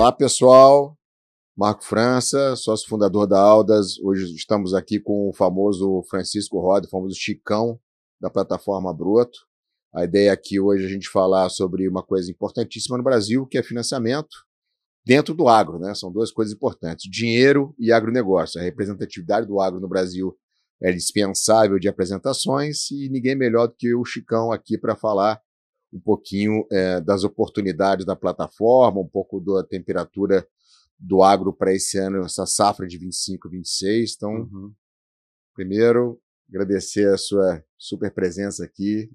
Olá, pessoal. Marco França, sócio fundador da Aldas. Hoje estamos aqui com o famoso Francisco Roda, o famoso Chicão da plataforma Broto. A ideia aqui hoje é a gente falar sobre uma coisa importantíssima no Brasil, que é financiamento dentro do agro, né? São duas coisas importantes, dinheiro e agronegócio. A representatividade do agro no Brasil é dispensável de apresentações e ninguém melhor do que o Chicão aqui para falar um pouquinho das oportunidades da plataforma, um pouco da temperatura do agro para esse ano, essa safra de 25, 26. Então, primeiro, agradecer a sua super presença aqui.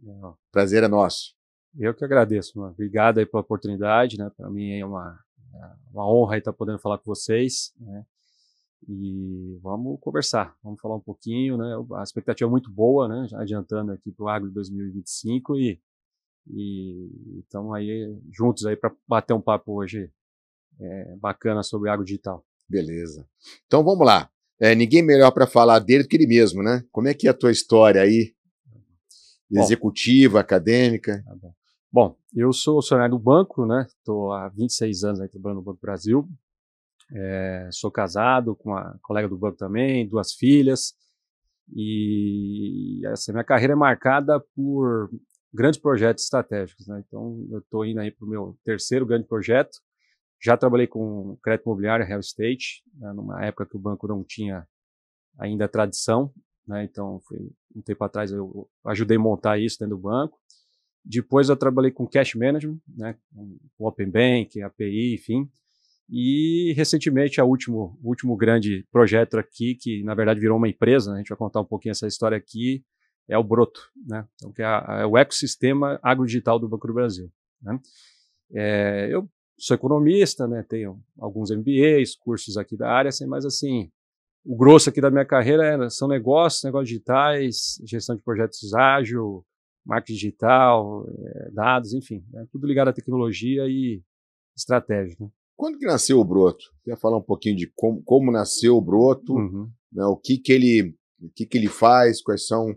Prazer é nosso. Eu que agradeço, mano. Obrigado aí pela oportunidade, né? Para mim é uma honra estar podendo falar com vocês, né? E vamos conversar, vamos falar um pouquinho, né? A expectativa é muito boa, né? Já adiantando aqui para o agro de 2025 e estamos aí juntos aí para bater um papo hoje bacana sobre agro digital. Beleza. Então vamos lá. Ninguém melhor para falar dele do que ele mesmo, né? Como é que é a tua história aí? Executiva, acadêmica? Tá bom. Bom, eu sou funcionário do banco, né? Estou há 26 anos aí trabalhando no Banco do Brasil. Sou casado com uma colega do banco também, 2 filhas. E essa minha carreira é marcada por grandes projetos estratégicos, né? Então, eu estou indo aí para o meu terceiro grande projeto. Já trabalhei com crédito imobiliário, real estate, né, numa época que o banco não tinha ainda tradição, né? Então, foi um tempo atrás eu ajudei a montar isso dentro do banco. Depois eu trabalhei com cash management, né, com Open Bank, API, enfim. E recentemente o último grande projeto aqui, que na verdade virou uma empresa, né, a gente vai contar um pouquinho essa história aqui, é o Broto, né? Então, que é o ecossistema agrodigital do Banco do Brasil, né? Eu sou economista, né, tenho alguns MBAs, cursos aqui da área, mas assim, o grosso aqui da minha carreira são negócios digitais, gestão de projetos ágil, marketing digital, dados, enfim, tudo ligado à tecnologia e estratégia, né? Quando que nasceu o Broto? Quer falar um pouquinho de como nasceu o Broto, né, o que ele faz, quais são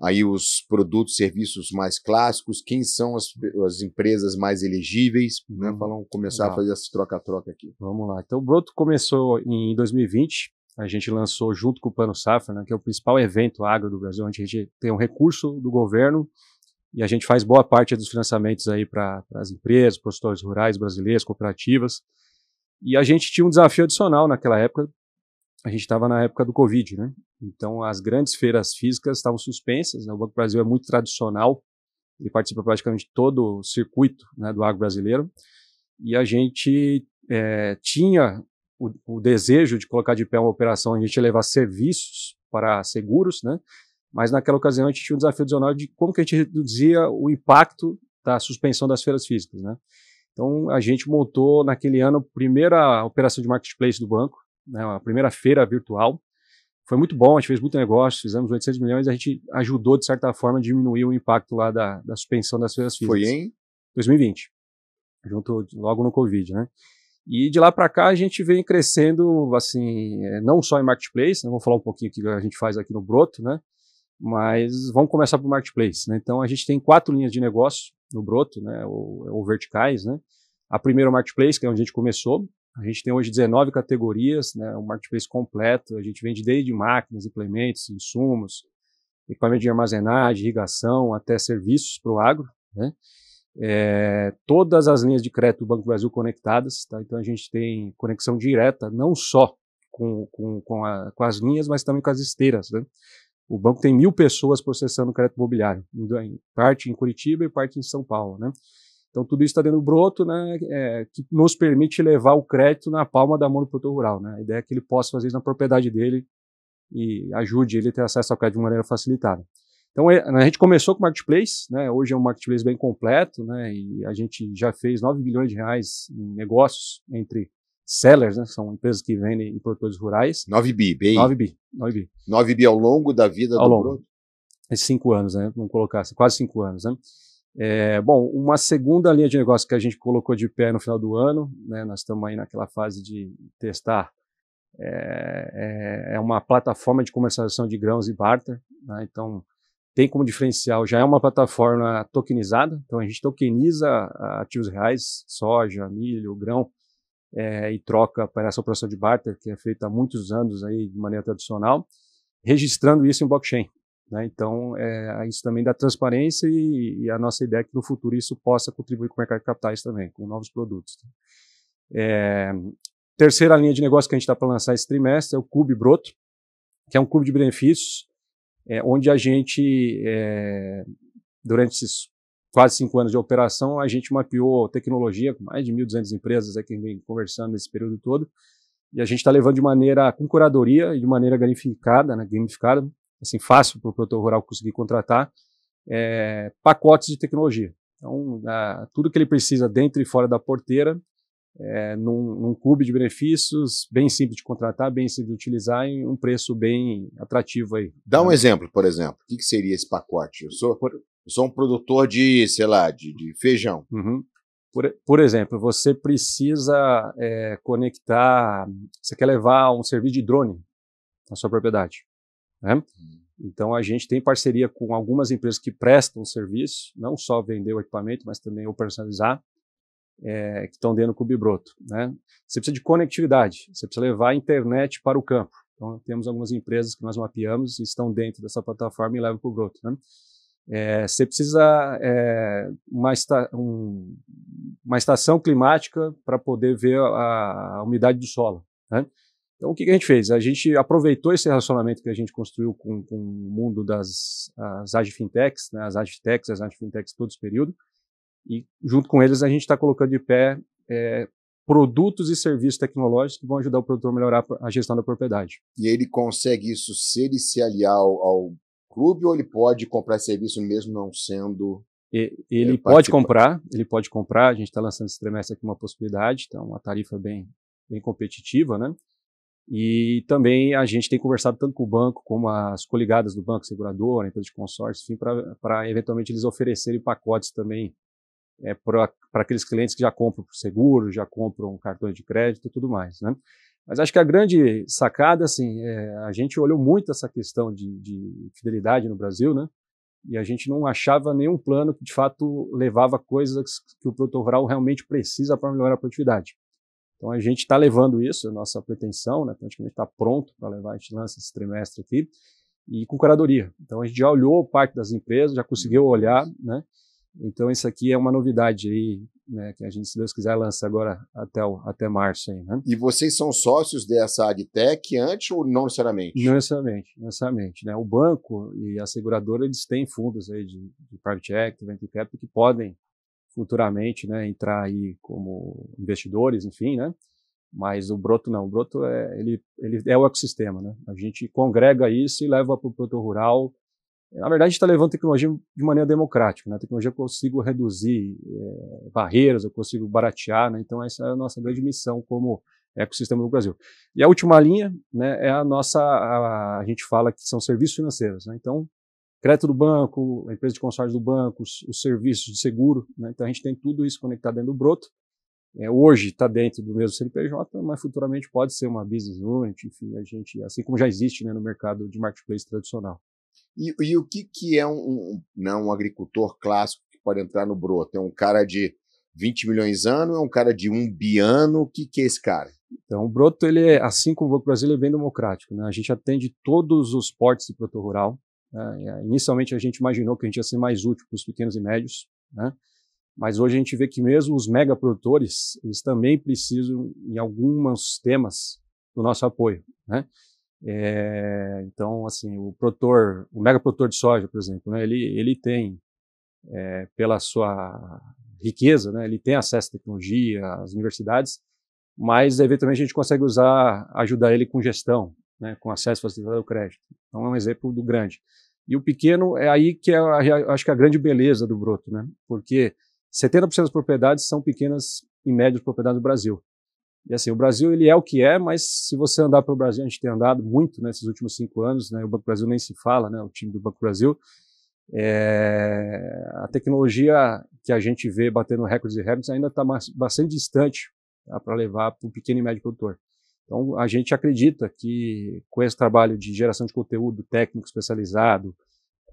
aí os produtos, serviços mais clássicos, quem são as empresas mais elegíveis, né? Vamos começar a fazer essa troca-troca aqui. Vamos lá. Então, o Broto começou em 2020, a gente lançou junto com o Plano Safra, né, que é o principal evento agro do Brasil, onde a gente tem um recurso do governo e a gente faz boa parte dos financiamentos aí para as empresas, produtores rurais brasileiros, cooperativas. E a gente tinha um desafio adicional naquela época. A gente estava na época do Covid, né? Então as grandes feiras físicas estavam suspensas, né? O Banco do Brasil é muito tradicional, ele participa praticamente de todo o circuito, né, do agro brasileiro. E a gente tinha o desejo de colocar de pé uma operação onde a gente ia levar serviços para seguros, né? Mas naquela ocasião a gente tinha um desafio adicional de como que a gente reduzia o impacto da suspensão das feiras físicas, né? Então a gente montou naquele ano a primeira operação de marketplace do banco, né, a primeira feira virtual. Foi muito bom, a gente fez muito negócio, fizemos 800 milhões, a gente ajudou de certa forma a diminuir o impacto lá da suspensão das feiras físicas. Foi em 2020, logo no Covid, né? E de lá para cá a gente vem crescendo, assim, não só em marketplace, né, vamos falar um pouquinho o que a gente faz aqui no Broto, né? Mas vamos começar por marketplace, né? Então a gente tem 4 linhas de negócio no Broto, né? Ou verticais, né? A primeira é o marketplace, que é onde a gente começou. A gente tem hoje 19 categorias, né? Um marketplace completo. A gente vende desde máquinas, implementos, insumos, equipamento de armazenagem, irrigação, até serviços para o agro, né? Todas as linhas de crédito do Banco do Brasil conectadas, tá? Então a gente tem conexão direta, não só com as linhas, mas também com as esteiras, né? O banco tem 1.000 pessoas processando crédito imobiliário, parte em Curitiba e parte em São Paulo, né? Então tudo isso está dentro do Broto, né, que nos permite levar o crédito na palma da mão do produtor rural, né? A ideia é que ele possa fazer isso na propriedade dele e ajude ele a ter acesso ao crédito de maneira facilitada. Então a gente começou com o marketplace, né? Hoje é um marketplace bem completo, né? E a gente já fez 9 bilhões de reais em negócios entre sellers, né? São empresas que vendem em produtores rurais. 9 bi, BI. 9 bi. 9 bi ao longo da vida do Broto? Esses 5 anos, né? Vamos colocar assim, quase 5 anos, né? Bom, uma segunda linha de negócio que a gente colocou de pé no final do ano, né? Nós estamos aí naquela fase de testar, é uma plataforma de comercialização de grãos e barter, né? Então, tem como diferencial, já é uma plataforma tokenizada, então a gente tokeniza ativos reais, soja, milho, grão, e troca para essa operação de barter, que é feita há muitos anos aí de maneira tradicional, registrando isso em blockchain. Né? Então, isso também dá transparência e a nossa ideia é que no futuro isso possa contribuir com o mercado de capitais também, com novos produtos. Terceira linha de negócio que a gente está para lançar esse trimestre é o Cube Broto, que é um clube de benefícios, onde a gente, durante esses quase 5 anos de operação, a gente mapeou tecnologia com mais de 1.200 empresas que vem conversando nesse período todo, e a gente está levando de maneira com curadoria e de maneira gamificada, né, assim, fácil para o produtor rural conseguir contratar, pacotes de tecnologia. Então, tudo que ele precisa dentro e fora da porteira, num clube de benefícios, bem simples de contratar, bem simples de utilizar, em um preço bem atrativo aí. Dá um exemplo, por exemplo. O que seria esse pacote? Eu sou um produtor de, sei lá, de feijão. Uhum. Por exemplo, você precisa conectar, você quer levar um serviço de drone na sua propriedade, né? Então a gente tem parceria com algumas empresas que prestam serviço, não só vender o equipamento, mas também operacionalizar, que estão dentro do Cube Broto, né? Você precisa de conectividade, você precisa levar a internet para o campo. Então temos algumas empresas que nós mapeamos e estão dentro dessa plataforma e levam para o Broto, né? Você precisa uma estação climática para poder ver a umidade do solo, né? Então, o que a gente fez? A gente aproveitou esse relacionamento que a gente construiu com o mundo das AgFintechs, né, as AgFintechs todo esse período, e junto com eles a gente está colocando de pé produtos e serviços tecnológicos que vão ajudar o produtor a melhorar a gestão da propriedade. E ele consegue isso se ele se aliar ao clube, ou ele pode comprar serviço mesmo não sendo... Ele pode comprar, a gente está lançando esse trimestre aqui uma possibilidade, então uma tarifa bem competitiva, né? E também a gente tem conversado tanto com o banco como as coligadas do banco, seguradora, empresa de consórcio, enfim, para eventualmente eles oferecerem pacotes também para aqueles clientes que já compram por seguro, já compram cartões de crédito e tudo mais, né? Mas acho que a grande sacada, assim, a gente olhou muito essa questão de fidelidade no Brasil, né? E a gente não achava nenhum plano que de fato levava coisas que o produtor rural realmente precisa para melhorar a produtividade. Então a gente está levando isso, a nossa pretensão, né, praticamente está pronto para levar, a gente lança esse trimestre aqui, e com curadoria. Então a gente já olhou parte das empresas, já conseguiu olhar, né? Então isso aqui é uma novidade aí, né, que a gente, se Deus quiser, lança agora até março aí, né? E vocês são sócios dessa AgTech antes ou não necessariamente? Não necessariamente, né? O banco e a seguradora, eles têm fundos aí de private equity, venture capital, que podem futuramente, né, entrar aí como investidores, enfim, né? Mas o Broto não, o Broto ele é o ecossistema, né? A gente congrega isso e leva para o produtor rural. Na verdade, a gente está levando tecnologia de maneira democrática, né? A tecnologia eu consigo reduzir barreiras, eu consigo baratear, né? Então essa é a nossa grande missão como ecossistema do Brasil. E a última linha, né, é a gente fala que são serviços financeiros, né? Então, crédito do banco, a empresa de consórcio do banco, os serviços de seguro, né? Então a gente tem tudo isso conectado dentro do Broto. Hoje está dentro do mesmo CNPJ, mas futuramente pode ser uma business unit, enfim, a gente, assim como já existe, né, no mercado de marketplace tradicional. E o que é um agricultor clássico que pode entrar no Broto? É um cara de 20 milhões ano, é um cara de 1 bi ano? O que é esse cara? Então, o Broto, ele é, assim como o Banco Brasil, ele é bem democrático, né? A gente atende todos os portes de produtor rural. Inicialmente a gente imaginou que a gente ia ser mais útil para os pequenos e médios, né? Mas hoje a gente vê que mesmo os megaprodutores, eles também precisam, em alguns temas, do nosso apoio, né? Então, assim, o megaprodutor de soja, por exemplo, né, ele tem, pela sua riqueza, né, ele tem acesso à tecnologia, às universidades, mas eventualmente a gente consegue ajudar ele com gestão, né, com acesso facilitado ao crédito. Então é um exemplo do grande. E o pequeno é aí que acho que a grande beleza do Broto, né, porque 70% das propriedades são pequenas e médias propriedades do Brasil. E assim, o Brasil ele é o que é, mas se você andar pelo Brasil, a gente tem andado muito nesses últimos 5 anos, né, o Banco Brasil nem se fala, né, o time do Banco Brasil, a tecnologia que a gente vê batendo recordes e recordes ainda está bastante distante, tá, para levar para o pequeno e médio produtor. Então, a gente acredita que com esse trabalho de geração de conteúdo técnico especializado,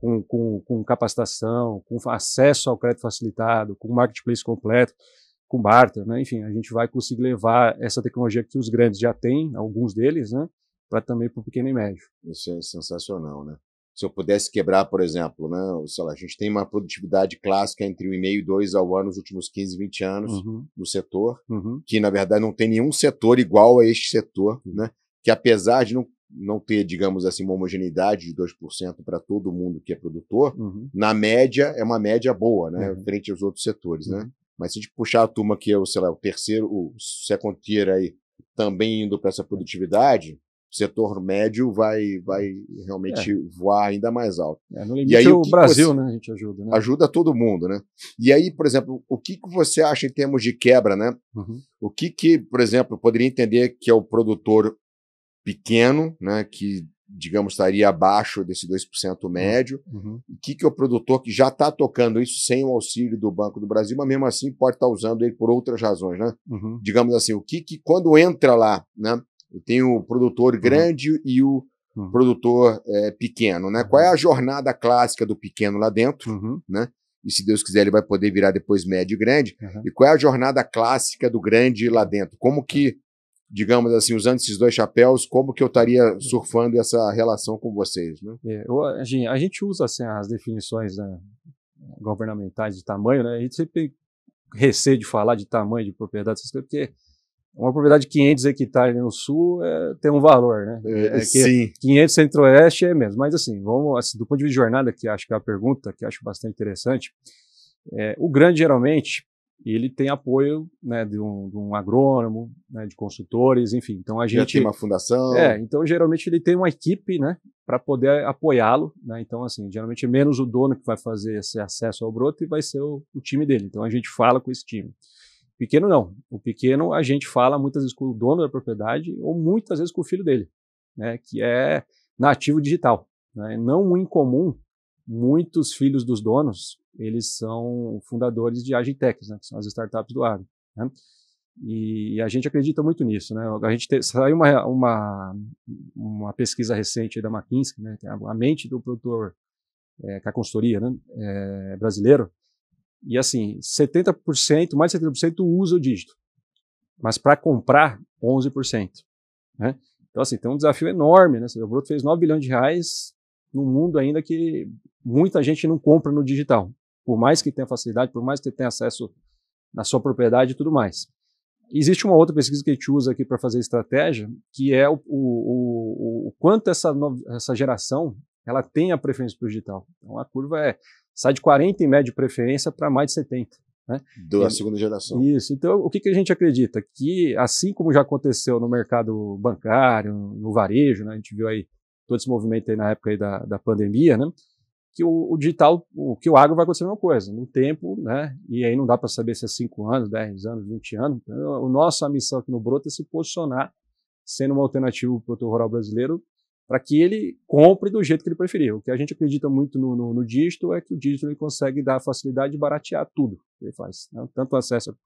com capacitação, com acesso ao crédito facilitado, com marketplace completo, com barter, né? Enfim, a gente vai conseguir levar essa tecnologia que os grandes já têm, alguns deles, né? Para também para o pequeno e médio. Isso é sensacional, né? Se eu pudesse quebrar, por exemplo, né, sei lá, a gente tem uma produtividade clássica entre 1,5 e 2 ao ano nos últimos 15, 20 anos no setor, que na verdade não tem nenhum setor igual a este setor, né? Que apesar de não ter, digamos assim, uma homogeneidade de 2% para todo mundo que é produtor, na média é uma média boa, né? Frente aos outros setores, né? Mas se a gente puxar a turma que é o, sei lá, o terceiro, o second tier aí, também indo para essa produtividade, o setor médio vai realmente voar ainda mais alto. No limite, e aí, o Brasil, né, a gente ajuda. Né? Ajuda todo mundo, né? E aí, por exemplo, o que você acha em termos de quebra, né? O que, por exemplo, poderia entender que é o produtor pequeno, né, que, digamos, estaria abaixo desse 2% médio, o que é o produtor que já está tocando isso sem o auxílio do Banco do Brasil, mas mesmo assim pode estar usando ele por outras razões, né? Digamos assim, o que quando entra lá, né, tem o produtor grande e o produtor pequeno, né? Qual é a jornada clássica do pequeno lá dentro, né? E se Deus quiser ele vai poder virar depois médio e grande. E qual é a jornada clássica do grande lá dentro? Como que, digamos assim, usando esses dois chapéus, como que eu estaria surfando essa relação com vocês, né? A gente usa assim, as definições, né, governamentais de tamanho, né? A gente sempre tem receio de falar de tamanho de propriedade, porque uma propriedade de 500 hectares no sul tem um valor, né? Sim. 500 centro-oeste é mesmo. Mas assim, vamos assim, do ponto de vista de jornada, que acho que é a pergunta, que acho bastante interessante, o grande geralmente ele tem apoio, né, de um agrônomo, né, de consultores, enfim. Então a gente já tem uma fundação. Então geralmente ele tem uma equipe, né, para poder apoiá-lo, né? Então assim, geralmente é menos o dono que vai fazer esse acesso ao broto e vai ser o time dele. Então a gente fala com esse time. Pequeno não. O pequeno a gente fala muitas vezes com o dono da propriedade ou muitas vezes com o filho dele, né, que é nativo digital, né? Não incomum, muitos filhos dos donos, eles são fundadores de agritechs, né, que são as startups do agro, né? E a gente acredita muito nisso, né? A gente saiu uma pesquisa recente da McKinsey, né, que é a mente do produtor, que é a consultoria, né, brasileiro. E assim, 70%, mais de 70% usa o dígito, mas para comprar, 11%. Né? Então assim, tem um desafio enorme, né? O Broto fez 9 bilhões de reais num mundo ainda que muita gente não compra no digital, por mais que tenha facilidade, por mais que tenha acesso na sua propriedade e tudo mais. Existe uma outra pesquisa que a gente usa aqui para fazer estratégia, que é o quanto essa geração ela tem a preferência para o digital. Então a curva sai de 40 em média de preferência para mais de 70. Né? Da segunda geração. Isso. Então, o que a gente acredita? Que, assim como já aconteceu no mercado bancário, no varejo, né? A gente viu aí todo esse movimento aí na época aí da pandemia, né? Que o digital, que o agro vai acontecer a mesma coisa, no tempo, né? E aí não dá para saber se é 5 anos, 10 anos, 20 anos. Então, nossa missão aqui no Broto é se posicionar, sendo uma alternativa para o produtor rural brasileiro, para que ele compre do jeito que ele preferir. O que a gente acredita muito no dígito é que o dígito ele consegue dar facilidade de baratear tudo que ele faz, né? Tanto acesso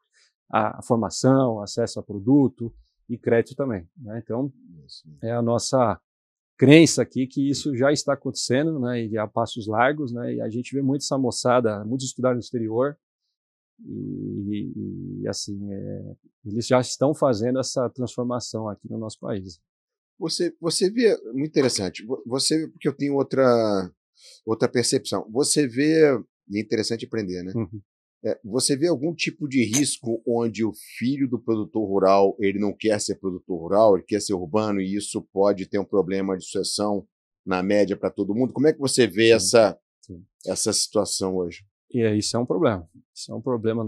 à formação, acesso a produto e crédito também, né? Então, é a nossa crença aqui que isso já está acontecendo, né, e a passos largos, né, e a gente vê muito essa moçada, muitos estudaram no exterior, e assim, eles já estão fazendo essa transformação aqui no nosso país. Você vê, muito interessante, porque eu tenho outra percepção, você vê, e é interessante aprender, né? Você vê algum tipo de risco onde o filho do produtor rural, ele não quer ser produtor rural, ele quer ser urbano, e isso pode ter um problema de sucessão na média para todo mundo? Como é que você vê essa situação hoje? Isso é um problema. Isso é um problema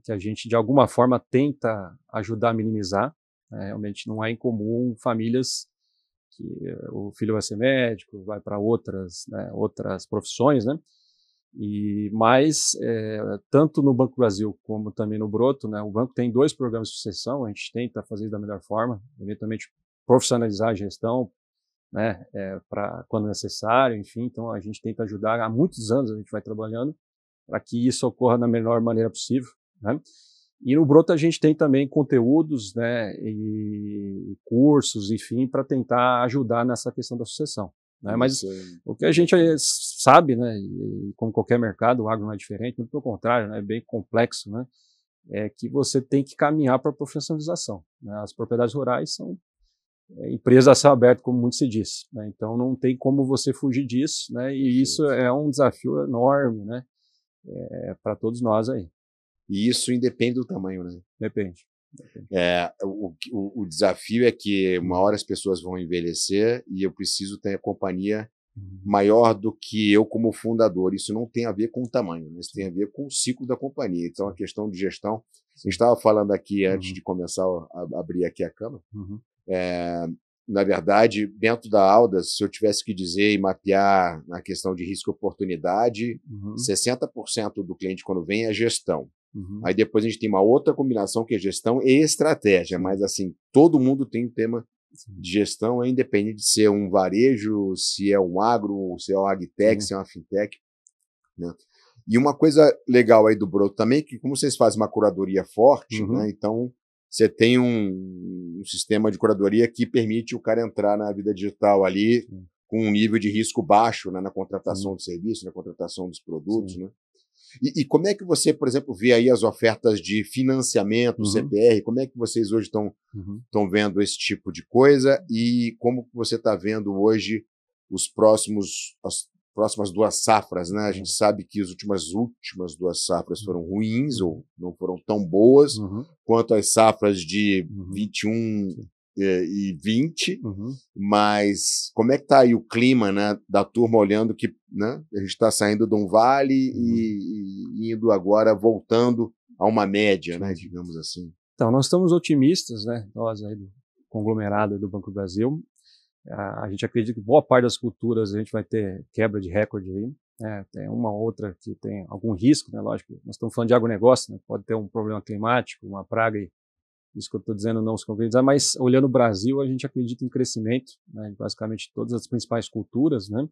que a gente, de alguma forma, tenta ajudar a minimizar. Realmente não é incomum famílias que o filho vai ser médico, vai para outras profissões, né? Mas tanto no Banco do Brasil como também no Broto, né, o banco tem 2 programas de sucessão, a gente tenta fazer isso da melhor forma, eventualmente profissionalizar a gestão, né, para quando necessário, enfim, então a gente tenta ajudar, há muitos anos a gente vai trabalhando para que isso ocorra da melhor maneira possível, né? E no Broto a gente tem também conteúdos, né, e cursos, enfim, para tentar ajudar nessa questão da sucessão. Né? Mas o que a gente sabe, né, e como qualquer mercado, o agro não é diferente, muito pelo contrário, né, é bem complexo, né? é que você tem que caminhar para a profissionalização, né? As propriedades rurais são empresas a céu aberto, como muito se diz, né? Então não tem como você fugir disso, né? E isso é um desafio enorme, né? Para todos nós aí. E isso independe do tamanho, né? Depende. O desafio é que uma hora as pessoas vão envelhecer e eu preciso ter a companhia maior do que eu como fundador. Isso não tem a ver com o tamanho, mas tem a ver com o ciclo da companhia. Então, a questão de gestão, a gente estava falando aqui antes de começar a abrir aqui a câmera, na verdade, dentro da Aldas, se eu tivesse que dizer e mapear na questão de risco e oportunidade, 60% do cliente quando vem é gestão. Aí depois a gente tem uma outra combinação que é gestão e estratégia, mas assim, todo mundo tem um tema de gestão, independente de ser um varejo, se é um agro, se é um agtech, se é uma fintech, né? E uma coisa legal aí do Broto também, que como vocês fazem uma curadoria forte, né, então você tem um sistema de curadoria que permite o cara entrar na vida digital ali com um nível de risco baixo, né, na contratação de serviço, na contratação dos produtos, né? E como é que você, por exemplo, vê aí as ofertas de financiamento, CPR, como é que vocês hoje estão vendo esse tipo de coisa e como você está vendo hoje as próximas 2 safras, né? A gente sabe que as últimas 2 safras foram ruins ou não foram tão boas quanto as safras de 21 e 20, mas como é que está aí o clima, né, da turma olhando que, né, a gente está saindo de um vale e indo agora, voltando a uma média, né, digamos assim. Então, nós estamos otimistas, né, nós aí do conglomerado do Banco do Brasil. A gente acredita que boa parte das culturas a gente vai ter quebra de recorde aí, né? Tem uma outra que tem algum risco, né? Lógico, nós estamos falando de agronegócio, né? Pode ter um problema climático, uma praga, e isso que eu estou dizendo não se concretizar, mas olhando o Brasil, a gente acredita em crescimento, né? Basicamente todas as principais culturas, né?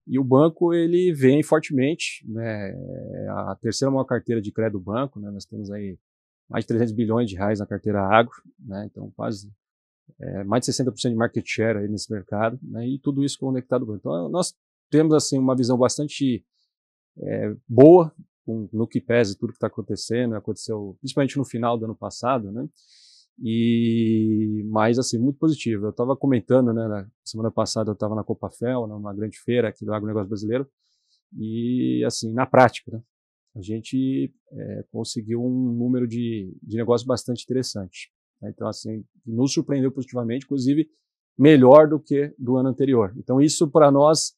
E o banco, ele vem fortemente, né? A terceira maior carteira de crédito do banco, né? Nós temos aí mais de 300 bilhões de reais na carteira agro, né? Então quase mais de 60% de market share aí nesse mercado, né? E tudo isso conectado ao banco. Então nós temos assim uma visão bastante boa no que pese tudo que está acontecendo, aconteceu principalmente no final do ano passado, né? Mas assim, muito positivo. Eu estava comentando, né, na semana passada eu estava na Copafel, numa grande feira aqui do agronegócio brasileiro, e assim, na prática, né, a gente conseguiu um número de negócio bastante interessante, né? Então assim, nos surpreendeu positivamente, inclusive melhor do que do ano anterior. Então isso para nós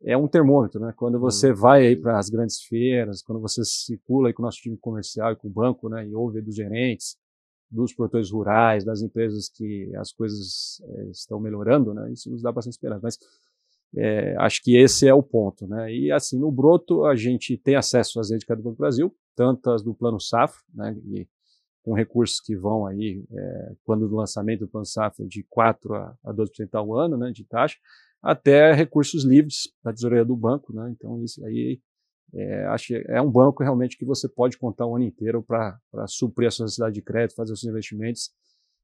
é um termômetro, né? Quando você vai aí para as grandes feiras, quando você circula aí com o nosso time comercial e com o banco, né, e ouve dos gerentes, dos produtores rurais, das empresas que as coisas estão melhorando, né? Isso nos dá bastante esperança. Mas acho que esse é o ponto, né? E assim, no Broto a gente tem acesso às redes de crédito do Banco do Brasil, tanto as do Plano Safra, né? E com recursos que vão aí, quando do lançamento do Plano Safra, de 4% a 12% ao ano, né, de taxa, até recursos livres da tesouraria do banco, né? Então isso aí acho que é um banco realmente que você pode contar o ano inteiro para suprir a sua necessidade de crédito, fazer os seus investimentos,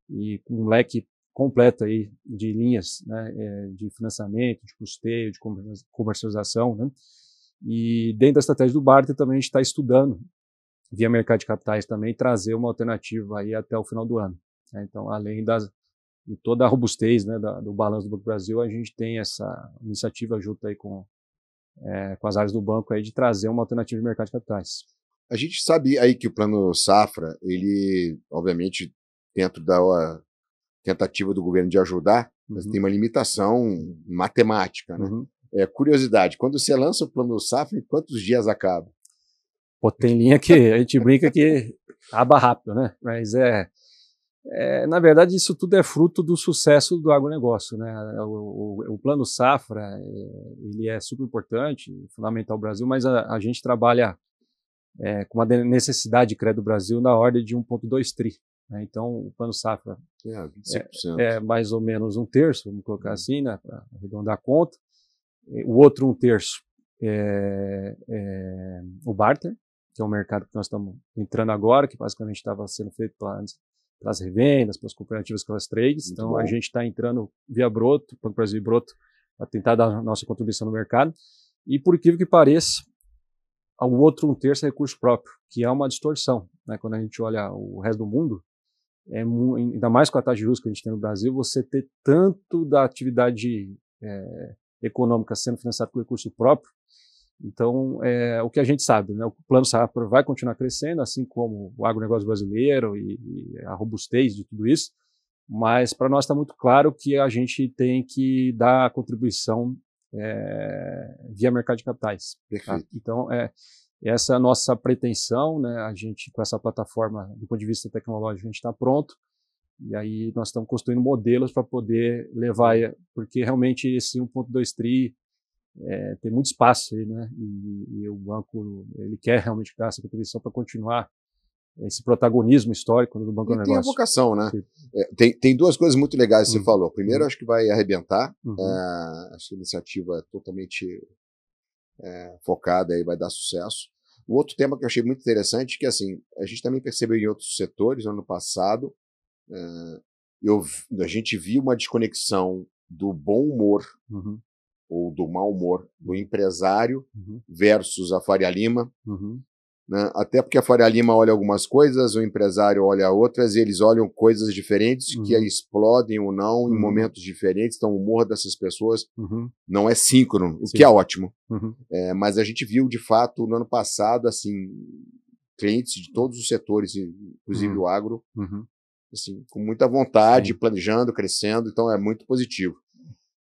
e com um leque completo aí de linhas, né, de financiamento, de custeio, de comercialização, né? E dentro da estratégia do Barter também a gente está estudando, via mercado de capitais também, trazer uma alternativa aí até o final do ano, né? Então, além de toda a robustez, né, do balanço do Banco do Brasil, a gente tem essa iniciativa junto aí com as áreas do banco aí de trazer uma alternativa de mercado de capitais. A gente sabe aí que o Plano Safra, ele, obviamente, dentro da tentativa do governo de ajudar, mas tem uma limitação matemática, né? Curiosidade, quando você lança o Plano Safra, em quantos dias acaba? Pô, tem linha que a gente brinca que aba rápido, né? Mas na verdade, isso tudo é fruto do sucesso do agronegócio, né? O Plano Safra, ele é super importante, fundamental ao Brasil, mas a gente trabalha com uma necessidade de crédito do Brasil na ordem de 1,2 tri. Né? Então, o Plano Safra 25%. é mais ou menos 1/3, vamos colocar assim, né, para arredondar a conta. O outro 1/3 é o barter, que é um mercado que nós estamos entrando agora, que basicamente estava sendo feito pelas revendas, pelas cooperativas, pelas trades. Então, bom. A gente está entrando via Broto, Banco Brasil e Broto, para tentar dar a nossa contribuição no mercado. E, por incrível que pareça, o outro 1/3 é recurso próprio, que é uma distorção, né? Quando a gente olha o resto do mundo, ainda mais com a taxa de juros que a gente tem no Brasil, você ter tanto da atividade econômica sendo financiada com recurso próprio. Então, o que a gente sabe, né? O Plano Safra vai continuar crescendo, assim como o agronegócio brasileiro e a robustez de tudo isso, mas para nós está muito claro que a gente tem que dar a contribuição via mercado de capitais. Tá? Então, essa é a nossa pretensão, né? A gente, com essa plataforma, do ponto de vista tecnológico, a gente está pronto, e aí nós estamos construindo modelos para poder levar, porque realmente esse 1,2 tri tem muito espaço aí, né? E o banco, ele quer realmente dar essa contribuição para continuar esse protagonismo histórico do banco do negócio. Tem a vocação, né? Tem duas coisas muito legais que você falou. Primeiro, acho que vai arrebentar. Acho que a iniciativa é totalmente focada e vai dar sucesso. O outro tema que eu achei muito interessante, que assim, a gente também percebeu em outros setores, no ano passado, a gente viu uma desconexão do bom humor ou do mau humor do empresário versus a Faria Lima, né? Até porque a Faria Lima olha algumas coisas, o empresário olha outras, e eles olham coisas diferentes que explodem ou não em momentos diferentes. Então o humor dessas pessoas não é síncrono, o que é ótimo. Mas a gente viu de fato no ano passado assim, clientes de todos os setores, inclusive o agro, assim, com muita vontade, planejando, crescendo, então é muito positivo.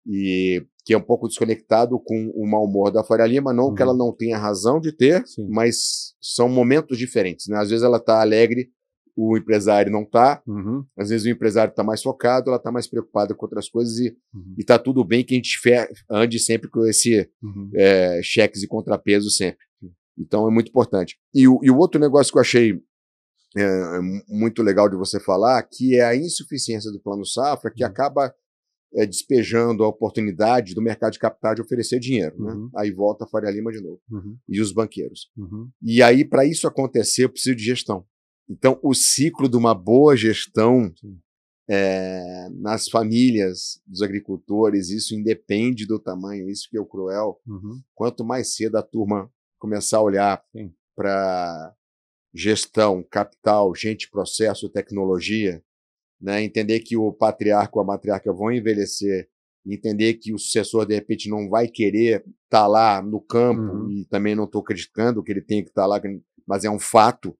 E que é um pouco desconectado com o mau humor da Faria Lima, não que ela não tenha razão de ter, mas são momentos diferentes, né? Às vezes ela está alegre, o empresário não está, às vezes o empresário está mais focado, ela está mais preocupada com outras coisas, e está tudo bem que a gente ande sempre com esse cheques e contrapesos sempre. Então é muito importante. E o outro negócio que eu achei muito legal de você falar, que é a insuficiência do Plano Safra, que acaba despejando a oportunidade do mercado de capital de oferecer dinheiro, né? Aí volta a Faria Lima de novo, e os banqueiros. E aí, para isso acontecer, eu preciso de gestão. Então, o ciclo de uma boa gestão nas famílias dos agricultores, isso independe do tamanho, isso que é o cruel. Quanto mais cedo a turma começar a olhar para gestão, capital, gente, processo, tecnologia, né? Entender que o patriarca ou a matriarca vão envelhecer, entender que o sucessor, de repente, não vai querer estar lá no campo, e também não estou criticando que ele tenha que estar lá, mas é um fato.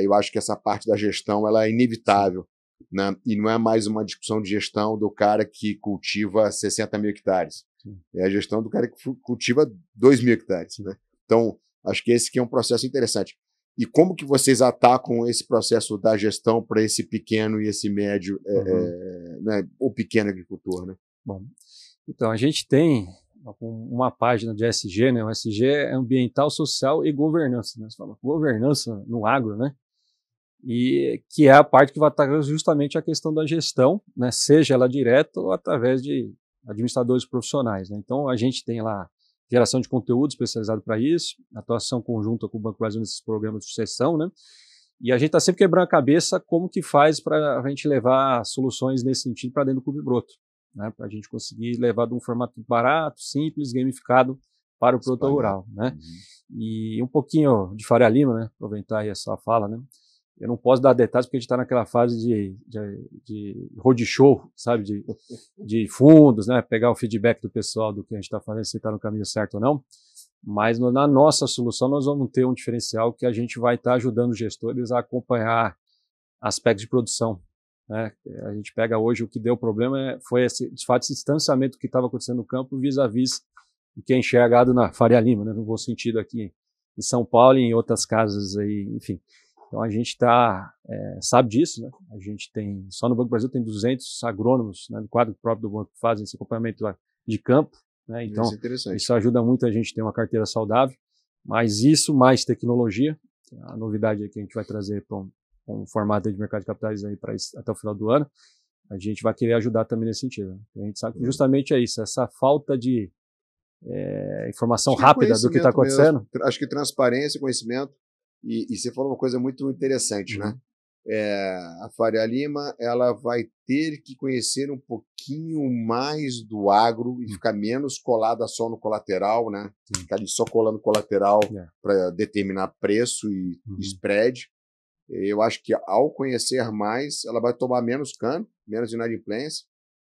Eu acho que essa parte da gestão ela é inevitável, né? E não é mais uma discussão de gestão do cara que cultiva 60 mil hectares. É a gestão do cara que cultiva 2 mil hectares. Né? Então, acho que esse que é um processo interessante. E como que vocês atacam esse processo da gestão para esse pequeno e esse médio, né, o pequeno agricultor, né? Bom, então a gente tem uma página de ESG, né? O ESG é ambiental, social e governança, né? Você fala governança no agro, né? E que é a parte que vai atacar justamente a questão da gestão, né? Seja ela direta ou através de administradores profissionais, né? Então a gente tem lá geração de conteúdo especializado para isso, atuação conjunta com o Banco do Brasil nesses programas de sucessão, né? E a gente está sempre quebrando a cabeça como que faz para a gente levar soluções nesse sentido para dentro do Clube Broto, né? Para a gente conseguir levar de um formato barato, simples, gamificado para o produtor rural, né? E um pouquinho de Faria Lima, né? Aproveitar aí a sua fala, né? Eu não posso dar detalhes porque a gente está naquela fase de roadshow, sabe, de fundos, né, pegar o feedback do pessoal do que a gente está fazendo, se está no caminho certo ou não, mas na nossa solução nós vamos ter um diferencial que a gente vai estar ajudando os gestores a acompanhar aspectos de produção, né? A gente pega hoje o que deu problema foi de fato esse distanciamento que estava acontecendo no campo vis-à-vis o que é enxergado na Faria Lima, né, no bom sentido aqui em São Paulo e em outras casas aí, enfim. Então a gente sabe disso, né? A gente tem, só no Banco do Brasil tem 200 agrônomos, né, no quadro próprio do banco que fazem esse acompanhamento de campo, né? Então isso ajuda muito a gente ter uma carteira saudável, mas isso mais tecnologia, a novidade é que a gente vai trazer para um formato de mercado de capitais aí para até o final do ano, a gente vai querer ajudar também nesse sentido, né? A gente sabe que justamente é isso, essa falta de informação rápida do que está acontecendo. Mesmo. Acho que transparência, conhecimento. E você falou uma coisa muito interessante, né? a Faria Lima ela vai ter que conhecer um pouquinho mais do agro e ficar menos colada só no colateral, né? Ficar ali só colando colateral para determinar preço e spread. Eu acho que ao conhecer mais, ela vai tomar menos cano, menos inadimplência,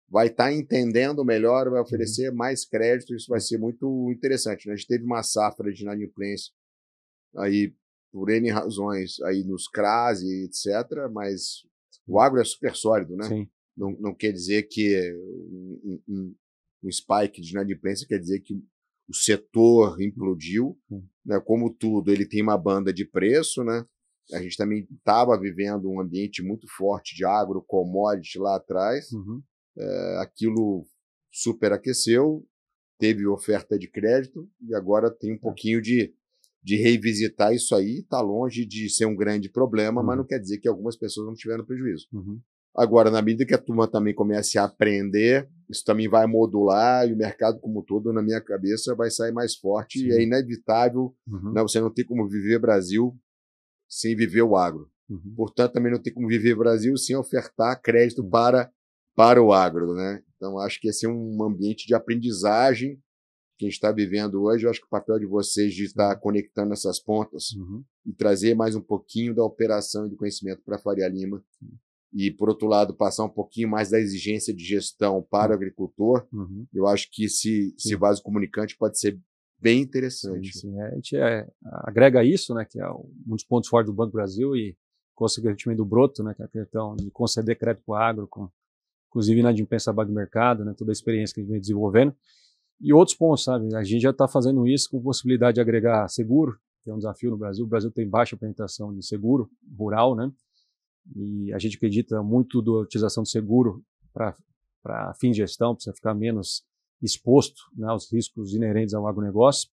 vai estar entendendo melhor, vai oferecer mais crédito, isso vai ser muito interessante, né? A gente teve uma safra de inadimplência aí por N razões aí nos CRAs e etc., mas o agro é super sólido, né? Sim. Não quer dizer que um spike de inadimplência quer dizer que o setor implodiu, né? Como tudo, ele tem uma banda de preço, né? A gente também estava vivendo um ambiente muito forte de agro, commodity lá atrás, aquilo superaqueceu, teve oferta de crédito e agora tem um pouquinho de revisitar isso aí. Está longe de ser um grande problema, mas não quer dizer que algumas pessoas não tiveram prejuízo. Agora, na medida que a turma também comece a aprender, isso também vai modular e o mercado como um todo, na minha cabeça, vai sair mais forte. E é inevitável, né, você não tem como viver Brasil sem viver o agro. Portanto, também não tem como viver Brasil sem ofertar crédito para o agro, né? Então, acho que esse é um ambiente de aprendizagem que a gente está vivendo hoje. Eu acho que o papel de vocês de estar conectando essas pontas e trazer mais um pouquinho da operação e do conhecimento para a Faria Lima e, por outro lado, passar um pouquinho mais da exigência de gestão para o agricultor, eu acho que esse vaso comunicante pode ser bem interessante. Sim. A gente agrega isso, né, que é um dos pontos fortes do Banco do Brasil e, consequentemente, do Broto, né, que é a questão de conceder crédito para o agro, inclusive inadimplência abaixo do mercado, né, toda a experiência que a gente vem desenvolvendo. E outros pontos, sabe? A gente já está fazendo isso com possibilidade de agregar seguro, que é um desafio no Brasil. O Brasil tem baixa penetração de seguro rural, né? E a gente acredita muito da utilização de seguro para fim de gestão, para você ficar menos exposto, né, aos riscos inerentes ao agronegócio.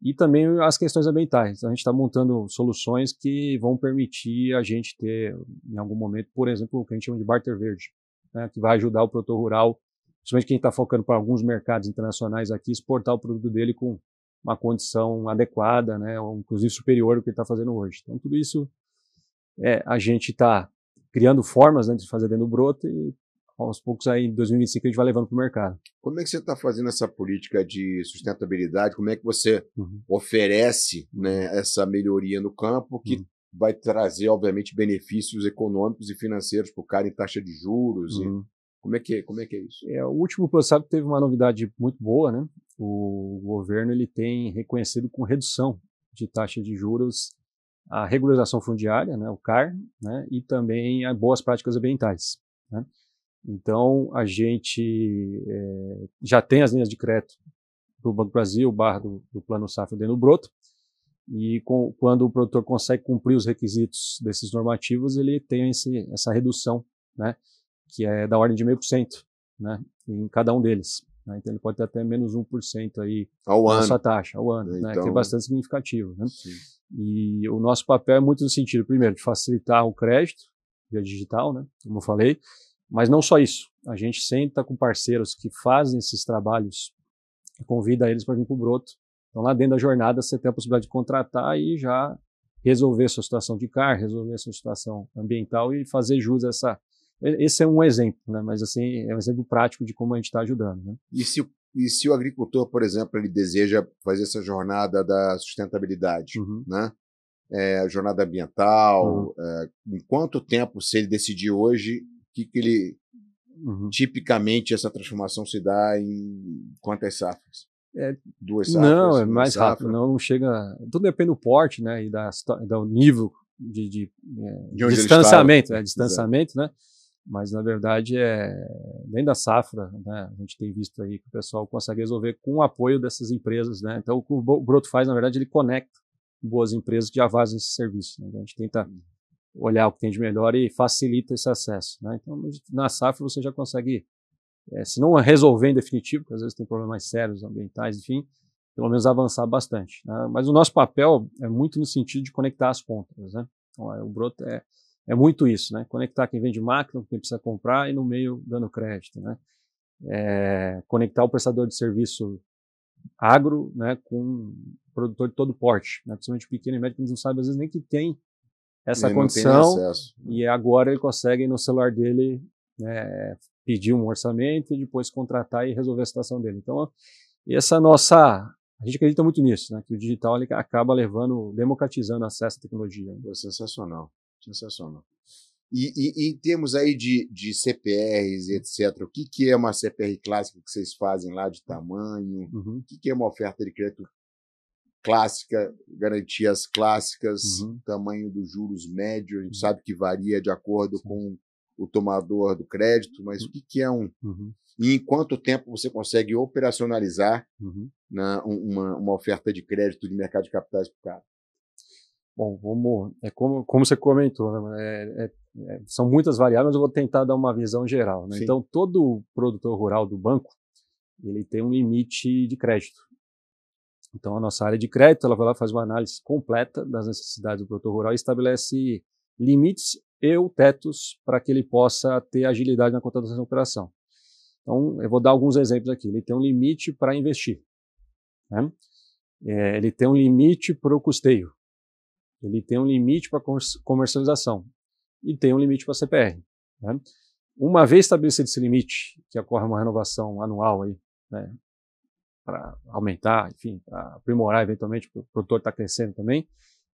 E também as questões ambientais. Então, a gente está montando soluções que vão permitir a gente ter, em algum momento, por exemplo, o que a gente chama de barter verde, né, que vai ajudar o produtor rural, principalmente quem está focando para alguns mercados internacionais aqui, exportar o produto dele com uma condição adequada, né, ou inclusive superior ao que ele está fazendo hoje. Então, tudo isso a gente está criando formas, né, de fazer dentro do Broto e, aos poucos, aí, em 2025, a gente vai levando para o mercado. Como é que você está fazendo essa política de sustentabilidade? Como é que você oferece, né, essa melhoria no campo que vai trazer, obviamente, benefícios econômicos e financeiros para o cara em taxa de juros? Como é que é isso? O último plano safra teve uma novidade muito boa, né? O governo ele tem reconhecido com redução de taxa de juros a regularização fundiária, né, o CAR, né, e também as boas práticas ambientais, né? Então, a gente já tem as linhas de crédito do Banco do Brasil, do Plano Safra dentro do Broto, e quando o produtor consegue cumprir os requisitos desses normativos, ele tem essa redução, né, que é da ordem de 0,5%, né, em cada um deles. Né? Então, ele pode ter até menos 1% aí na sua taxa ao ano, então, né, que é bastante significativo. Né? E o nosso papel é muito no sentido, primeiro, de facilitar o crédito via digital, né, como eu falei, mas não só isso. A gente senta com parceiros que fazem esses trabalhos e convida eles para vir para o Broto. Então, lá dentro da jornada, você tem a possibilidade de contratar e já resolver a sua situação de CAR, resolver a sua situação ambiental e fazer jus a essa. Esse é um exemplo, né? Mas assim, é um exemplo prático de como a gente está ajudando. Né? E se o agricultor, por exemplo, ele deseja fazer essa jornada da sustentabilidade, né? Jornada ambiental, em quanto tempo, se ele decidir hoje, que ele tipicamente essa transformação se dá em quantas safras? 2 safras? Não, é mais rápido. Não chega. Tudo depende do porte, né, e do nível de distanciamento, distanciamento, né? Mas na verdade dentro da safra, né? A gente tem visto aí que o pessoal consegue resolver com o apoio dessas empresas, né? Então o que o Broto faz, na verdade, ele conecta boas empresas que já fazem esse serviço. Né? A gente tenta olhar o que tem de melhor e facilita esse acesso. Né? Então, na safra você já consegue, se não resolver em definitivo, porque às vezes tem problemas sérios, ambientais, enfim, pelo menos avançar bastante. Né? Mas o nosso papel é muito no sentido de conectar as pontas. Né? Então, o Broto é muito isso, né? Conectar quem vende máquina, quem precisa comprar e no meio dando crédito. Né? Conectar o prestador de serviço agro, né, com o produtor de todo porte, né? Principalmente pequeno e médio, que não sabe às vezes nem que tem essa Ele não tem nem condição acesso. e agora ele consegue no celular dele, né, pedir um orçamento e depois contratar e resolver a situação dele. Então, essa a gente acredita muito nisso, né, que o digital ele acaba democratizando o acesso à tecnologia. É sensacional, sensacional. E em termos aí de CPRs e etc., o que é uma CPR clássica que vocês fazem lá de tamanho? O que é uma oferta de crédito clássica, garantias clássicas, tamanho dos juros médio? A gente sabe que varia de acordo com o tomador do crédito, mas o que é e em quanto tempo você consegue operacionalizar uma oferta de crédito de mercado de capitais para o cara? Bom, como você comentou, né, são muitas variáveis, mas eu vou tentar dar uma visão geral, né? Então, todo produtor rural do banco, ele tem um limite de crédito. Então, a nossa área de crédito, ela vai lá, faz uma análise completa das necessidades do produtor rural e estabelece limites e ou tetos para que ele possa ter agilidade na contratação da operação. Então, eu vou dar alguns exemplos aqui. Ele tem um limite para investir, né? Ele tem um limite para o custeio. Ele tem um limite para comercialização e tem um limite para CPR, né? Uma vez estabelecido esse limite, que ocorre uma renovação anual aí, né, para aumentar, enfim, para aprimorar eventualmente, porque o produtor está crescendo também,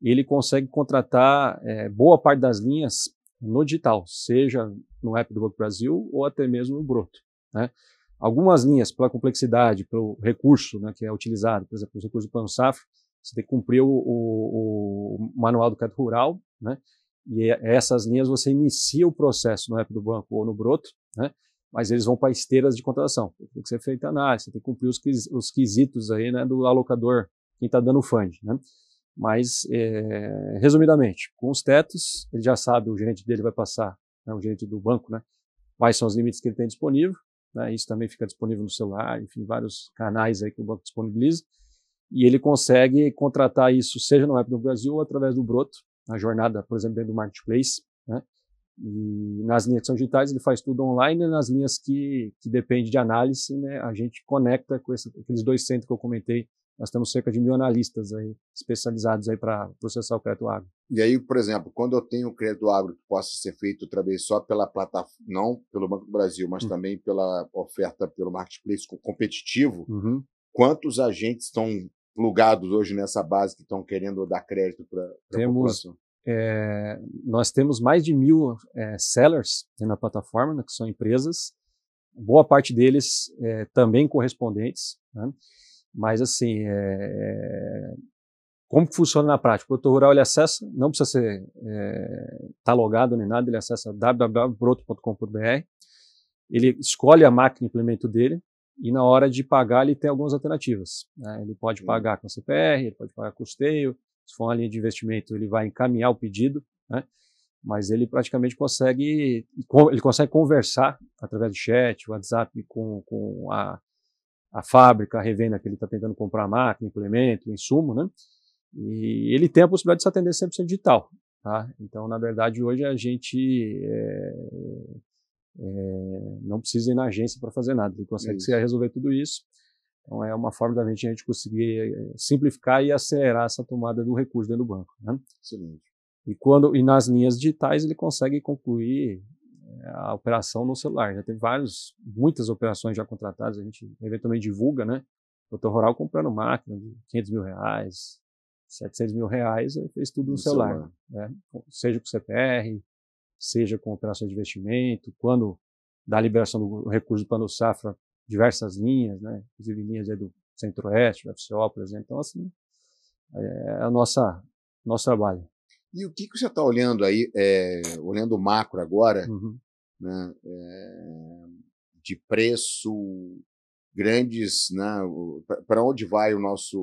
ele consegue contratar boa parte das linhas no digital, seja no app do Banco do Brasil ou até mesmo no Broto, né? Algumas linhas, pela complexidade, pelo recurso, né, que é utilizado, por exemplo, os recursos do Plano Safra, você tem que cumprir o manual do crédito rural, né? E essas linhas você inicia o processo no app do banco ou no Broto, né? Mas eles vão para esteiras de contratação. Tem que ser feita análise, tem que cumprir os quesitos aí, né, do alocador, quem está dando o fund, né? Mas, resumidamente, com os tetos, ele já sabe, o gerente dele vai passar, né, o gerente do banco, né, quais são os limites que ele tem disponível, né? Isso também fica disponível no celular, enfim, vários canais aí que o banco disponibiliza. E ele consegue contratar isso, seja no app do Brasil ou através do Broto, na jornada, por exemplo, dentro do Marketplace, né? E nas linhas que são digitais, ele faz tudo online, e nas linhas que depende de análise, né, a gente conecta com aqueles 2 centros que eu comentei. Nós temos cerca de 1.000 analistas aí, especializados aí para processar o crédito agro. E aí, por exemplo, quando eu tenho o crédito agro que possa ser feito outra vez só pela plataforma, não pelo Banco do Brasil, mas também pela oferta pelo Marketplace competitivo, quantos agentes estão plugados hoje nessa base que estão querendo dar crédito para a população? Nós temos mais de 1.000 sellers na plataforma, né, que são empresas, boa parte deles também correspondentes, né? Mas assim, como funciona na prática? O produtor rural ele acessa, não precisa estar logado nem nada, ele acessa www.broto.com.br, ele escolhe a máquina de implemento dele, e na hora de pagar ele tem algumas alternativas, né? Ele pode pagar com CPR, ele pode pagar com custeio, se for uma linha de investimento ele vai encaminhar o pedido, né? Mas ele praticamente consegue conversar através do chat, WhatsApp com a fábrica, a revenda que ele está tentando comprar a máquina, implemento, insumo, né? E ele tem a possibilidade de se atender 100% digital, tá? Então, na verdade, hoje a gente não precisa ir na agência para fazer nada, ele consegue resolver tudo isso. Então, é uma forma da gente conseguir simplificar e acelerar essa tomada do recurso dentro do banco, né? Excelente. E nas linhas digitais ele consegue concluir a operação no celular. Já tem muitas operações já contratadas, a gente eventualmente divulga, né? O produtor rural comprando máquina de R$500 mil, R$700 mil, ele fez tudo no celular, né? Seja com CPR, seja com operações de investimento, quando dá a liberação do recurso do Plano Safra, diversas linhas, né? Inclusive linhas aí do Centro-Oeste, do FCO, por exemplo. Então, assim, é o nosso trabalho. E o que você está olhando aí, olhando o macro agora, né, de preço, grandes, né, para onde vai nossa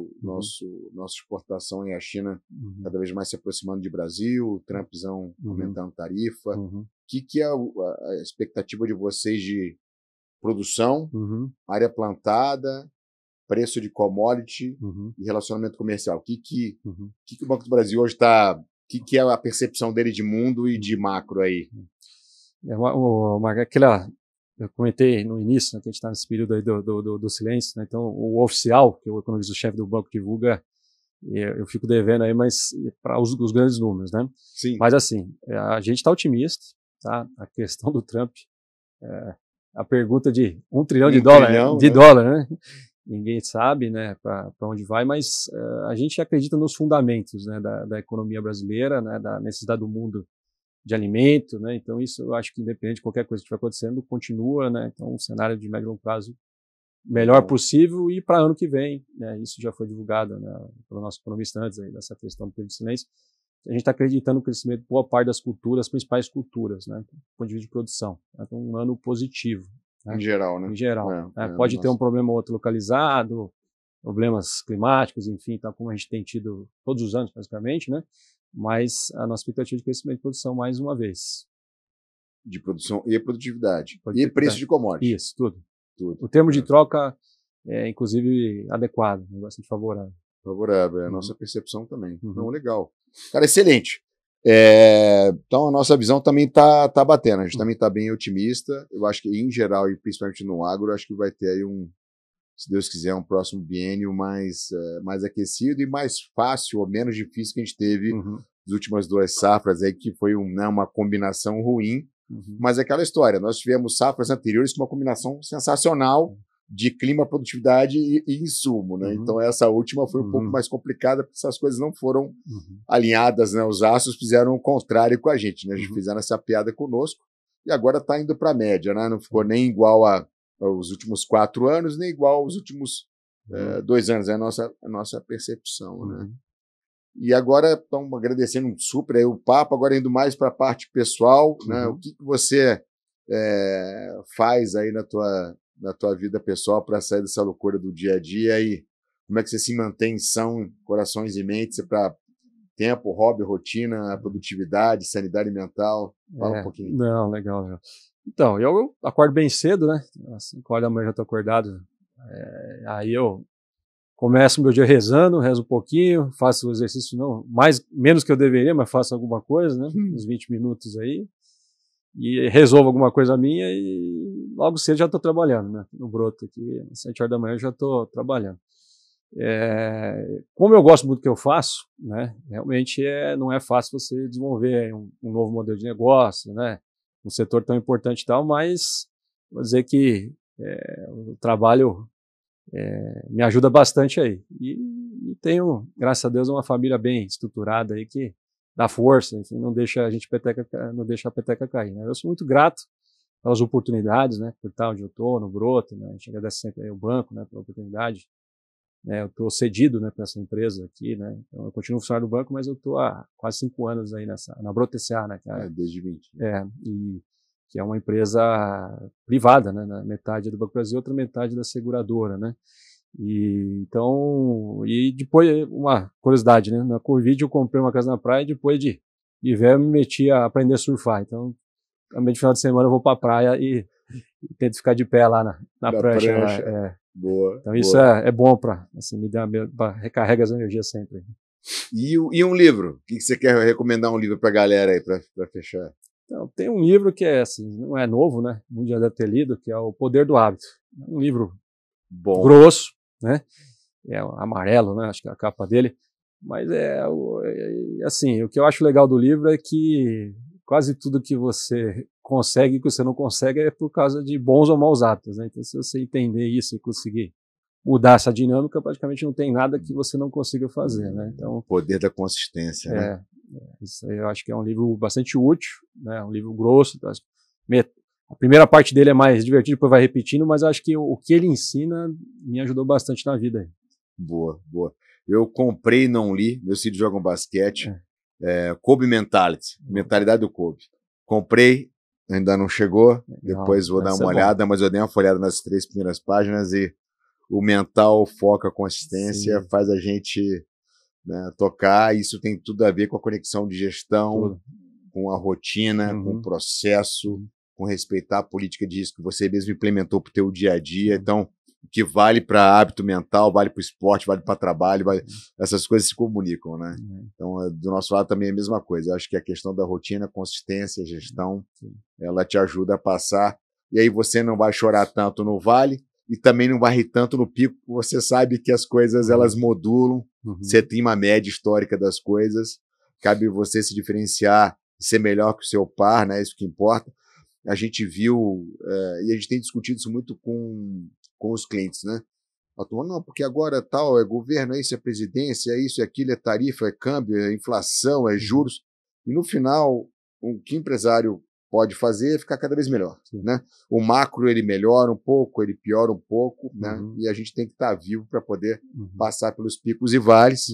exportação e a China cada vez mais se aproximando de Brasil, o Trumpzão aumentando tarifa. O que é a expectativa de vocês de produção, área plantada, preço de commodity e relacionamento comercial? O que o Banco do Brasil hoje está... O que é a percepção dele de mundo e de macro aí? Eu comentei no início, né, que a gente está nesse período aí do silêncio, né? Então o oficial, que o economista-chefe do banco divulga, Eu fico devendo aí, mas para os grandes números, né? Sim. Mas assim, a gente está otimista, tá? A questão do Trump, a pergunta de $1 trilhão de dólar, né? Ninguém sabe, né, para onde vai, mas a gente acredita nos fundamentos, né, da economia brasileira, né, da necessidade do mundo de alimento, né? Então isso eu acho que independente de qualquer coisa que estiver acontecendo, continua, né? Então um cenário de médio e longo prazo melhor possível, e para ano que vem, né, isso já foi divulgado, né, pelo nosso economista antes aí, dessa questão do período de silêncio, a gente está acreditando no crescimento de boa parte das culturas, as principais culturas, né, do ponto de vista de produção. Então, um ano positivo. Né, em geral, né? Em geral. Pode ter um problema ou outro localizado, problemas climáticos, enfim, tá, como a gente tem tido todos os anos, basicamente, né, mas a nossa expectativa de crescimento de produção, mais uma vez. De produção e produtividade. E preço de commodity. Isso, tudo. O termo de troca é, inclusive, adequado, bastante favorável. Favorável, é a nossa percepção também. Então, legal. Cara, excelente. Então, a nossa visão também tá batendo. A gente também está bem otimista. Eu acho que, em geral, e principalmente no agro, acho que vai ter aí se Deus quiser, um próximo biênio mais aquecido e mais fácil ou menos difícil que a gente teve nas últimas 2 safras aí, que foi uma combinação ruim. Mas é aquela história, nós tivemos safras anteriores com uma combinação sensacional de clima, produtividade e insumo, né? Então essa última foi um pouco mais complicada, porque essas coisas não foram alinhadas, né? Os astros fizeram o contrário com a gente, né? A gente fizeram essa piada conosco e agora está indo para a média, né? Não ficou nem igual aos últimos 4 anos, nem igual aos últimos 2 anos, é a nossa percepção, né? E agora estamos agradecendo super aí o papo, agora indo mais para a parte pessoal, né? O que você faz aí na tua vida pessoal para sair dessa loucura do dia a dia, e como é que você se mantém são, corações e mentes, para tempo, hobby, rotina, produtividade, sanidade mental? Fala um pouquinho. Não, legal. Então, eu acordo bem cedo, né? Às 5 horas da manhã já estou acordado. Aí eu começo meu dia rezo um pouquinho, faço o exercício, menos que eu deveria, mas faço alguma coisa, né? Uns 20 minutos aí. E resolvo alguma coisa minha e logo cedo já estou trabalhando, né? No broto aqui, às 7 horas da manhã eu já estou trabalhando. Como eu gosto muito do que eu faço, né? Realmente não é fácil você desenvolver um novo modelo de negócio, né? Um setor tão importante e tal, mas vou dizer que o trabalho me ajuda bastante aí. E tenho, graças a Deus, uma família bem estruturada aí que dá força, enfim, não deixa a peteca cair, né? Eu sou muito grato pelas oportunidades, né? Por estar onde eu estou, no broto, né? A gente agradece sempre ao banco, né? Pela oportunidade. Eu estou cedido, né? Para essa empresa aqui, né? Então, eu continuo funcionário do banco, mas eu estou há quase 5 anos aí na Broto S.A., né? Desde 20. E que é uma empresa privada, né? Na metade do Banco do Brasil, outra metade da seguradora, né? E depois, uma curiosidade, né? Na Covid eu comprei uma casa na praia e depois de ver eu me meti a aprender a surfar. Então, também de final de semana eu vou para a praia e tento ficar de pé lá na prancha. Lá, Boa. Então isso é bom para me recarrega as energias sempre. E um livro? O que você quer recomendar um livro para a galera aí, para fechar? Então, tem um livro que não é novo, né? Muito já deve ter lido, que é O Poder do Hábito. Um livro grosso, né? Amarelo, né? Acho que é a capa dele. Mas assim, o que eu acho legal do livro é que quase tudo que você consegue e que você não consegue é por causa de bons ou maus hábitos, né? Então, se você entender isso e conseguir mudar essa dinâmica, praticamente não tem nada que você não consiga fazer, né? Então, o poder da consistência, né? Isso aí eu acho que é um livro bastante útil, né? Um livro grosso. A primeira parte dele é mais divertida, depois vai repetindo, mas acho que o que ele ensina me ajudou bastante na vida. Boa. Eu comprei e não li, meus filhos jogam basquete, Kobe Mentality, mentalidade do Kobe. Comprei, ainda não chegou, depois vou dar uma olhada, mas eu dei uma folhada nas 3 primeiras páginas e o mental foca a consistência, faz a gente, né, tocar. Isso tem tudo a ver com a conexão de gestão, com a rotina, com o processo, com respeitar a política de risco que você mesmo implementou para o teu dia a dia. Então, o que vale para hábito mental, vale para o esporte, vale para trabalho, essas coisas se comunicam, né? Então, do nosso lado também é a mesma coisa. Eu acho que a questão da rotina, consistência, gestão, ela te ajuda a passar. E aí você não vai chorar tanto no vale e também não vai rir tanto no pico, você sabe que as coisas elas modulam Você tem uma média histórica das coisas, cabe você se diferenciar e ser melhor que o seu par, né? Isso que importa. A gente viu, e a gente tem discutido isso muito com os clientes, né? A turma, não, porque agora tal, é governo, é isso, é presidência, é isso, é aquilo, é tarifa, é câmbio, é inflação, é juros. E no final, o que o empresário pode fazer é ficar cada vez melhor, né? O macro, ele melhora um pouco, ele piora um pouco, né? E a gente tem que estar vivo para poder passar pelos picos e vales.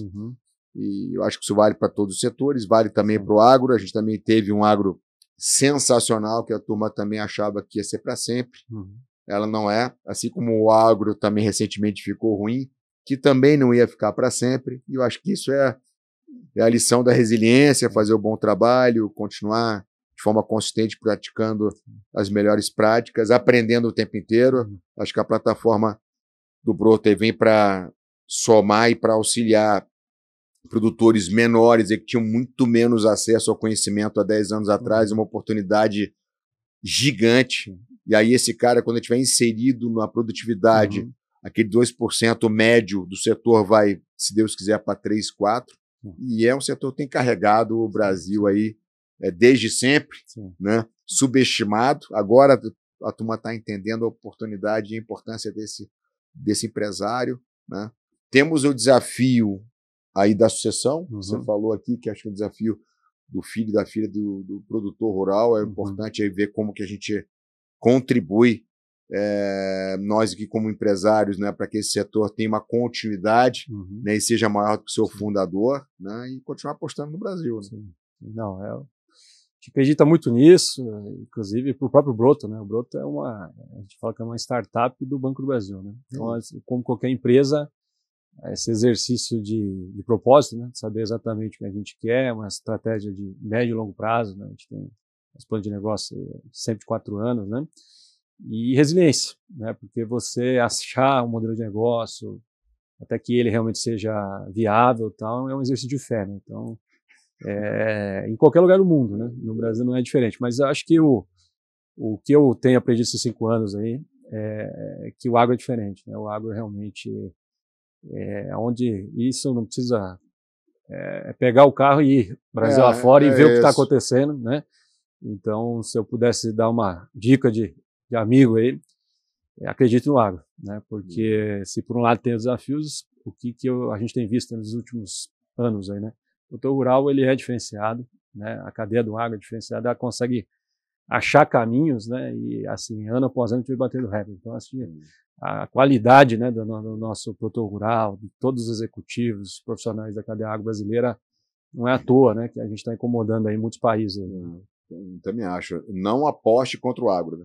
E eu acho que isso vale para todos os setores, vale também para o agro. A gente também teve um agro sensacional, que a turma também achava que ia ser para sempre. Ela não é, assim como o agro também recentemente ficou ruim, que também não ia ficar para sempre. E eu acho que isso é a lição da resiliência, fazer o bom trabalho, continuar de forma consistente praticando as melhores práticas, aprendendo o tempo inteiro. Acho que a plataforma do Broto vem para somar e para auxiliar produtores menores e que tinham muito menos acesso ao conhecimento há 10 anos atrás, uma oportunidade gigante. E aí esse cara, quando ele estiver inserido na produtividade, aquele 2% médio do setor vai, se Deus quiser, para 3, 4. E é um setor que tem carregado o Brasil aí desde sempre, né? Subestimado. Agora a turma está entendendo a oportunidade e a importância desse empresário, né? Temos o desafio aí da sucessão. Você falou aqui que acho que o desafio do filho e da filha do produtor rural é importante aí ver como que a gente contribui, nós aqui como empresários, né, para que esse setor tenha uma continuidade, né, e seja maior do que o seu fundador, né, e continuar apostando no Brasil. Né? Não, a gente acredita muito nisso, inclusive para o próprio Broto, né? O Broto a gente fala que é uma startup do Banco do Brasil, né? Então, como qualquer empresa, esse exercício de propósito, né? De saber exatamente o que a gente quer, uma estratégia de médio e longo prazo, né? A gente tem esse plano de negócio sempre de 4 anos, né? E resiliência, né? Porque você achar um modelo de negócio, até que ele realmente seja viável, tal, é um exercício de fé, né? Então, em qualquer lugar do mundo, né? No Brasil não é diferente, mas eu acho que o que eu tenho aprendido esses 5 anos aí é que o agro é diferente, né? O agro realmente onde isso não precisa pegar o carro e ir Brasil afora e ver o que está acontecendo, né? Então, se eu pudesse dar uma dica de amigo aí, acredite no agro, né? Porque se por um lado tem os desafios, o que a gente tem visto nos últimos anos aí, né? O produtor rural, ele é diferenciado, né? A cadeia do agro é diferenciada, ela consegue achar caminhos, né? E assim, ano após ano, a gente vai batendo recorde. Então, assim, a qualidade, né, do nosso produtor rural, de todos os executivos, profissionais da cadeia agro brasileira, não é à toa, né? Que a gente está incomodando aí muitos países. Né? Eu também acho. Não aposte contra o agro,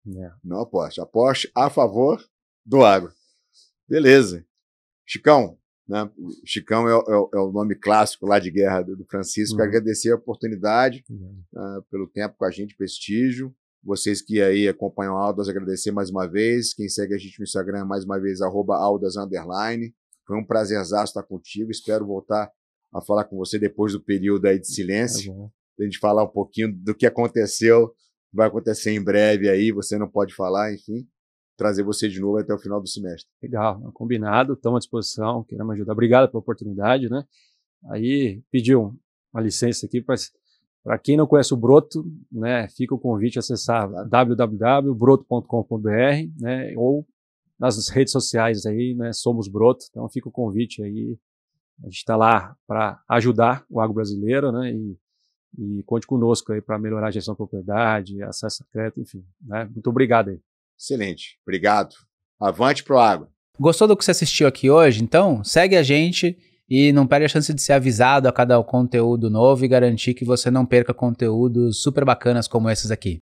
né? Não aposte. Aposte a favor do agro. Beleza. Chicão, né? Chicão é o nome clássico lá de guerra do Francisco. Agradecer a oportunidade pelo tempo com a gente, prestígio. Vocês que aí acompanham a Aldas, agradecer mais uma vez. Quem segue a gente no Instagram, mais uma vez, @Aldas_. Foi um prazerzaço estar contigo. Espero voltar a falar com você depois do período aí de silêncio. A gente falar um pouquinho do que aconteceu, vai acontecer em breve aí, você não pode falar, enfim, trazer você de novo até o final do semestre. Legal, combinado, estamos à disposição, queremos ajudar. Obrigado pela oportunidade, né? Aí pediu uma licença aqui para quem não conhece o Broto, né? Fica o convite a acessar www.broto.com.br, né? Ou nas redes sociais aí, né? Somos Broto, então fica o convite aí. A gente está lá para ajudar o agro brasileiro, né? E conte conosco aí para melhorar a gestão da propriedade, acesso a crédito, enfim, né? Muito obrigado aí. Excelente, obrigado. Avante pro agro. Gostou do que você assistiu aqui hoje? Então, segue a gente e não perde a chance de ser avisado a cada conteúdo novo e garantir que você não perca conteúdos super bacanas como esses aqui.